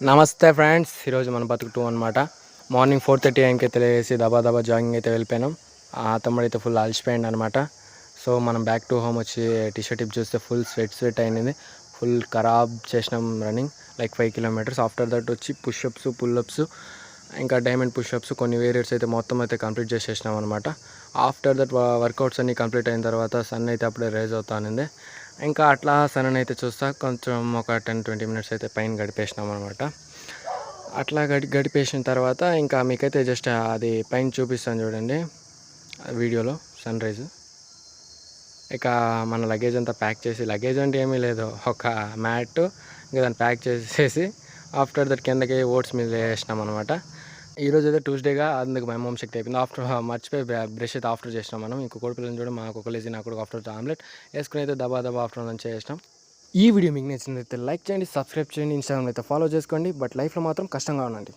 నమస్తే ఫ్రెండ్స్, ఈరోజు మన బతుకు 2 అనమాట. మార్నింగ్ 4:30 AM అయితే లేసి దబా జాగింగ్ అయితే వెళ్ళిపోయినాం. ఆ తమ్ముడు అయితే ఫుల్ అలసిపోయింది అనమాట. సో మనం బ్యాక్ టు హోమ్ వచ్చి టీషర్ట్ టిప్ చూస్తే ఫుల్ స్వెట్ అయింది. ఫుల్ ఖరాబ్ చేసినాం running like 5 kilometers. After that వచ్చి పుషప్స్ పుల్అప్స్ ఇంకా డైమండ్ పుషప్స్ కొన్ని వేరియర్స్ అయితే మొత్తం అయితే కంప్లీట్ చేసేసినాం అనమాట. ఆఫ్టర్ దట్ వర్కౌట్స్ అన్నీ కంప్లీట్ అయిన తర్వాత సన్ అయితే అప్పుడే రైజ్ అవుతానింది. ఇంకా అట్లా సన్ అయితే చూస్తా కొంచెం ఒక 10-20 minutes అయితే పైన గడిపేసినాం అనమాట. అట్లా గడిపేసిన తర్వాత ఇంకా మీకైతే జస్ట్ అది పైన చూపిస్తాను చూడండి వీడియోలో సన్ రైజ్. ఇక మన లగేజ్ అంతా ప్యాక్ చేసి, లగేజ్ అంటే ఏమీ లేదు, ఒక మ్యాట్ ఇంకా దాన్ని ప్యాక్ చేసేసి ఆఫ్టర్ దట్ కిందకి ఓట్స్ మీద వేసినాం అనమాట. ఈరోజు అయితే ట్యూస్డేగా అందుకు మేము హోమ్ శక్తి అయిపోయింది. ఆఫ్టర్ మర్చిపోయి బ్రష్ అయితే ఆఫ్టర్ చేసినాం మనం. ఇంకో పిల్లలు చూడ మాకు ఒక లేజీ నాకు ఆఫ్టర్ ఆమ్లెట్ వేసుకుని అయితే దబా ఆఫ్టర్ లంచ్ చేసినాం. ఈ వీడియో మీకు నచ్చినట్లయితే లైక్ చేయండి, సబ్స్క్రైబ్ చేయండి, ఇన్స్టాగ్రామ్ అయితే ఫాలో చేసుకోండి. బట్ లైఫ్లో మాత్రం కష్టంగా ఉండండి.